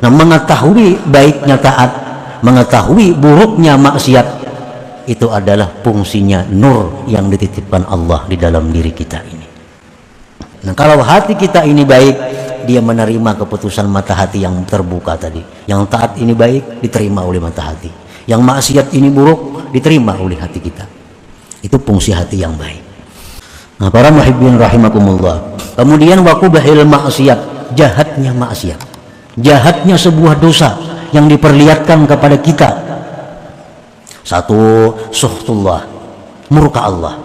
Nah, mengetahui baiknya taat, mengetahui buruknya maksiat, itu adalah fungsinya nur yang dititipkan Allah di dalam diri kita ini. Nah, kalau hati kita ini baik, dia menerima keputusan mata hati yang terbuka tadi. Yang taat ini baik, diterima oleh mata hati. Yang maksiat ini buruk, diterima oleh hati kita. Itu fungsi hati yang baik. Nah, para muhibbin rahimakumullah. Kemudian waqubahil maksiat, jahatnya maksiat. Jahatnya sebuah dosa yang diperlihatkan kepada kita. Satu, suhtullah, murka Allah.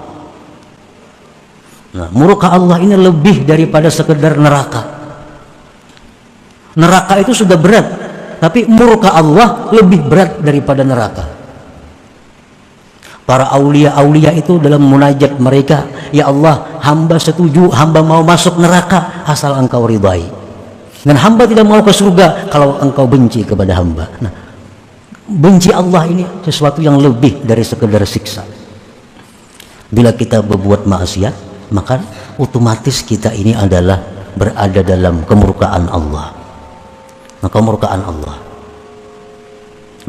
Nah, murka Allah ini lebih daripada sekedar neraka. Neraka itu sudah berat, tapi murka Allah lebih berat daripada neraka. Para aulia-aulia itu dalam munajat mereka, ya Allah, hamba setuju, hamba mau masuk neraka asal engkau ridai. Dan hamba tidak mau ke surga kalau engkau benci kepada hamba. Nah, benci Allah ini sesuatu yang lebih dari sekedar siksa. Bila kita berbuat maksiat, maka otomatis kita ini adalah berada dalam kemurkaan Allah. Nah, kemurkaan Allah.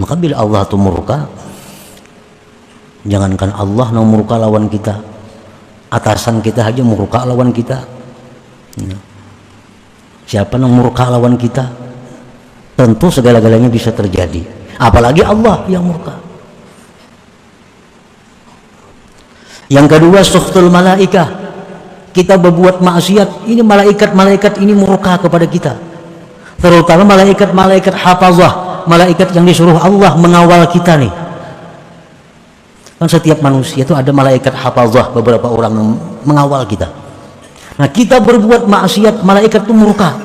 Maka bila Allah itu murka, jangankan Allah yang murka lawan kita, atasan kita aja murka lawan kita. Siapa yang murka lawan kita, tentu segala-galanya bisa terjadi. Apalagi Allah yang murka. Yang kedua, sukhtul malaikah. Kita berbuat maksiat, ini malaikat-malaikat ini murka kepada kita. Terutama malaikat-malaikat hafazah, malaikat yang disuruh Allah mengawal kita nih. Kan setiap manusia itu ada malaikat hafazah, beberapa orang yang mengawal kita. Nah, kita berbuat maksiat, malaikat itu murka.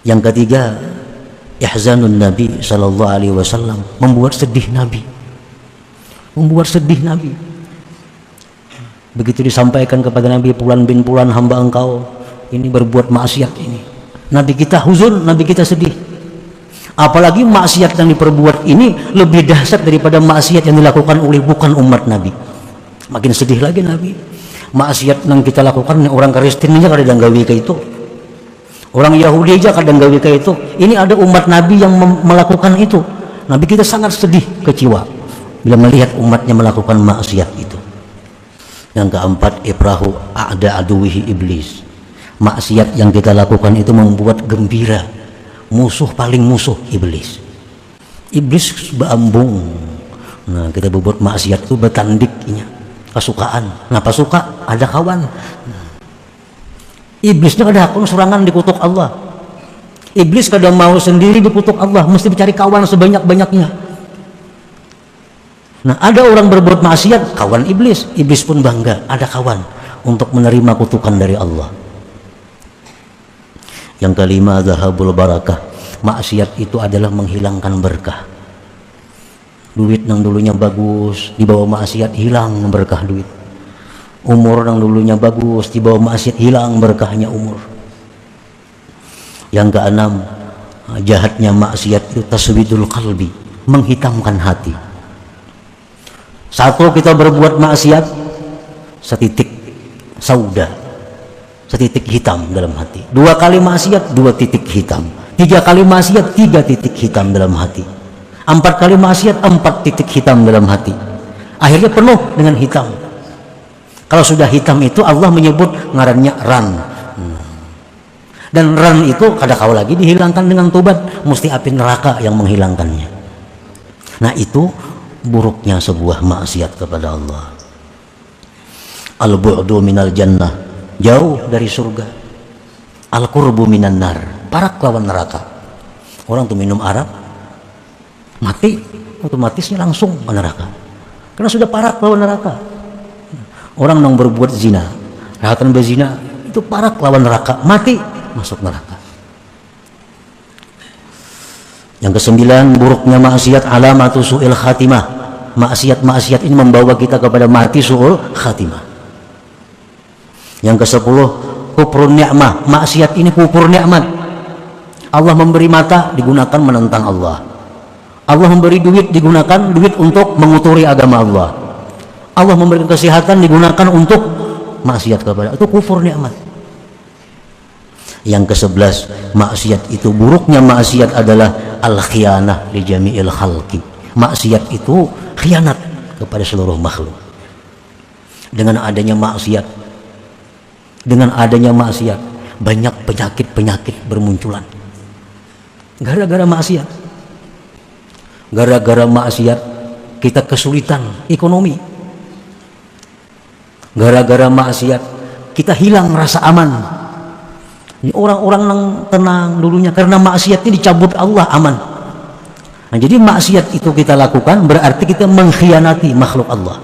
Yang ketiga, ihzanun Nabi sallallahu alaihi wasallam, membuat sedih Nabi. Membuat sedih Nabi. Begitu disampaikan kepada Nabi, Fulan bin Fulan hamba engkau ini berbuat maksiat ini. Nabi kita huzun, Nabi kita sedih. Apalagi maksiat yang diperbuat ini lebih dahsyat daripada maksiat yang dilakukan oleh bukan umat Nabi. Makin sedih lagi Nabi. Maksiat yang kita lakukan orang Kristen aja kadang gawe kayak itu. Orang Yahudi aja kadang gawe kayak itu. Ini ada umat Nabi yang melakukan itu. Nabi kita sangat sedih, kecewa bila melihat umatnya melakukan maksiat itu. Yang keempat, ibrahu a'da aduwihi iblis. Maksiat yang kita lakukan itu membuat gembira musuh paling musuh iblis. Iblis beambung. Nah, kita berbuat maksiat itu bertandiknya kesukaan. Kenapa suka? Ada kawan. Iblisnya ada akun serangan dikutuk Allah. Iblis kadang mau sendiri dikutuk Allah, mesti mencari kawan sebanyak-banyaknya. Nah, ada orang berbuat maksiat, kawan iblis. Iblis pun bangga, ada kawan untuk menerima kutukan dari Allah. Yang kelima, zahabul barakah. Maksiat itu adalah menghilangkan berkah. Duit yang dulunya bagus, dibawa maksiat hilang berkah duit. Umur yang dulunya bagus, dibawa maksiat hilang berkahnya umur. Yang keenam, jahatnya maksiat itu taswidul qalbi, menghitamkan hati. Satu, kita berbuat maksiat, setitik sauda, setitik hitam dalam hati. Dua kali maksiat, dua titik hitam. Tiga kali maksiat, tiga titik hitam dalam hati. Empat kali maksiat, empat titik hitam dalam hati. Akhirnya penuh dengan hitam. Kalau sudah hitam itu Allah menyebut ngarannya ran. Dan ran itu kada kau lagi dihilangkan dengan tobat, mesti api neraka yang menghilangkannya. Nah, itu buruknya sebuah maksiat kepada Allah. Al-bu'du minal jannah, jauh dari surga. Al-qurbu minan nar, parak lawan neraka. Orang tuh minum arak, mati, otomatisnya langsung ke neraka. Karena sudah parak lawan neraka. Orang yang berbuat zina, rahatan berzina, itu parak lawan neraka, mati, masuk neraka. Yang kesembilan, buruknya maksiat alamatu su'il khatimah. Maksiat-maksiat ini membawa kita kepada mati su'ul khatimah. Yang kesepuluh, kufrun ni'mah. Maksiat ini kufur nikmat. Allah memberi mata, digunakan menentang Allah. Allah memberi duit, digunakan duit untuk menguturi agama Allah. Allah memberikan kesehatan, digunakan untuk maksiat kepada, itu kufur nikmat. Yang ke-11, maksiat itu, buruknya maksiat adalah al-khiyanah li jami'il khalqi. Maksiat itu khianat kepada seluruh makhluk. Dengan adanya maksiat, banyak penyakit bermunculan. Gara-gara maksiat. Gara-gara maksiat kita kesulitan ekonomi. Gara-gara maksiat kita hilang rasa aman. Ini orang-orang yang tenang dulunya karena maksiatnya dicabut Allah aman. Nah, jadi maksiat itu kita lakukan berarti kita mengkhianati makhluk Allah.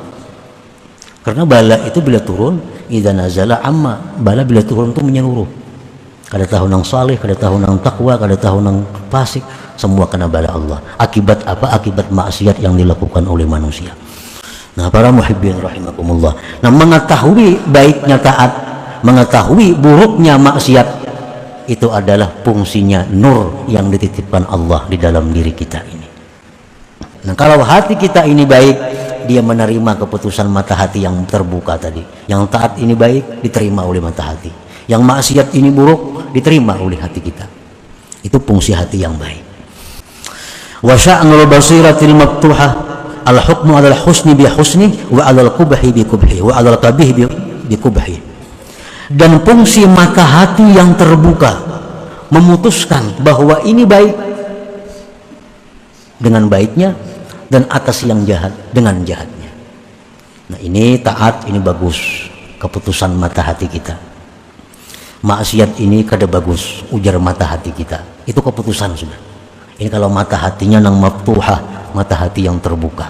Karena bala itu bila turun, idza nazala amma, bala bila turun itu menyeluruh. Kada tahu nang saleh, kada tahu nang takwa, kada tahu nang fasik, semua kena bala Allah. Akibat apa? Akibat maksiat yang dilakukan oleh manusia. Nah, para muhibbin rahimakumullah. Nah, mengetahui baiknya taat, mengetahui buruknya maksiat, itu adalah fungsinya nur yang dititipkan Allah di dalam diri kita ini. Nah, kalau hati kita ini baik, dia menerima keputusan mata hati yang terbuka tadi. Yang taat ini baik, diterima oleh mata hati. Yang maksiat ini buruk, diterima oleh hati kita. Itu fungsi hati yang baik. Wa sya'nul basiratil maftuhah, al-hukmu 'alal husni bi husni wa 'alal qubhi bi qubhi wa 'alal qabih bi qubhi. Dan fungsi mata hati yang terbuka memutuskan bahwa ini baik dengan baiknya, dan atas yang jahat dengan jahatnya. Nah, ini taat, ini bagus, keputusan mata hati kita. Maksiat ini kada bagus, ujar mata hati kita. Itu keputusan sudah. Ini kalau mata hatinya nang maftuhah, mata hati yang terbuka.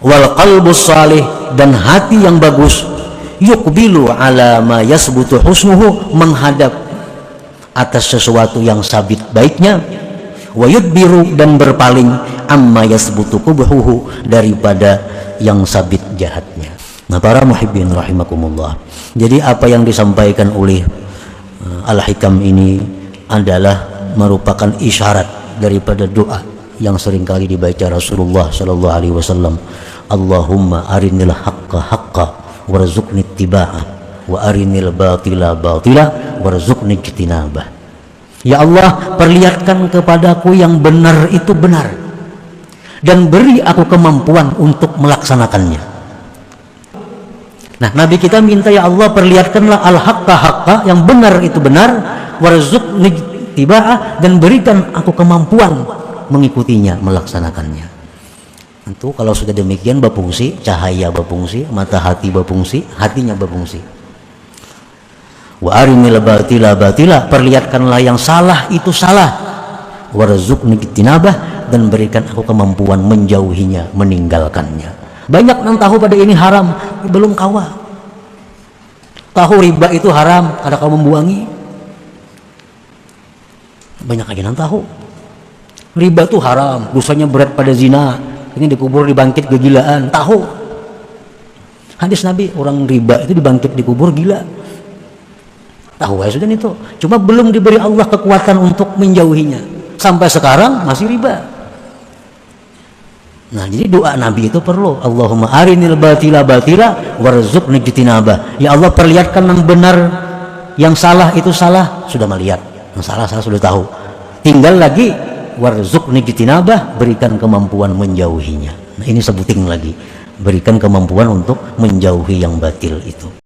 Wal qalbus salih, dan hati yang bagus, yuqbilu ala ma yasbutu husnuhu, menghadap atas sesuatu yang sabit baiknya, wa yudbiru, dan berpaling amma yasbutu qubhuhu, daripada yang sabit jahatnya. Nah, para muhibbin rahimakumullah, jadi apa yang disampaikan oleh Al-Hikam ini adalah merupakan isyarat daripada doa yang seringkali dibaca Rasulullah sallallahu alaihi wasallam. Allahumma arinil haqqa haqqa warzuqni ittiba'ah wa arinil batila batila warzuqni ijtinabah. Ya Allah, perlihatkan kepadaku yang benar itu benar, dan beri aku kemampuan untuk melaksanakannya. Nah, Nabi kita minta, ya Allah, perlihatkanlah al-haqqa haqqa, yang benar itu benar, warzuqni ittiba'ah, dan berikan aku kemampuan mengikutinya, melaksanakannya. Tentu kalau sudah demikian berfungsi, cahaya berfungsi, mata hati berfungsi, hatinya berfungsi. Wa arinil batila batila, perlihatkanlah yang salah itu salah, warzuqni ijtinabah, dan berikan aku kemampuan menjauhinya, meninggalkannya. Banyak yang tahu pada ini haram, belum kawa. Tahu riba itu haram, ada kau membuangi. Banyak aja yang tahu riba itu haram, dosanya berat pada zina, ini dikubur dibangkit kegilaan. Tahu hadis Nabi, orang riba itu dibangkit dikubur gila. Tahu ya sudah itu, cuma belum diberi Allah kekuatan untuk menjauhinya. Sampai sekarang masih riba. Nah, jadi doa Nabi itu perlu, Allahumma arinil batila batila warzuqni ijtinabah. Ya Allah, perlihatkan yang benar, yang salah itu salah, sudah melihat. Yang salah sudah tahu. Tinggal lagi warzuqni ijtinabah, berikan kemampuan menjauhinya. Nah, ini sebutin lagi, berikan kemampuan untuk menjauhi yang batil itu.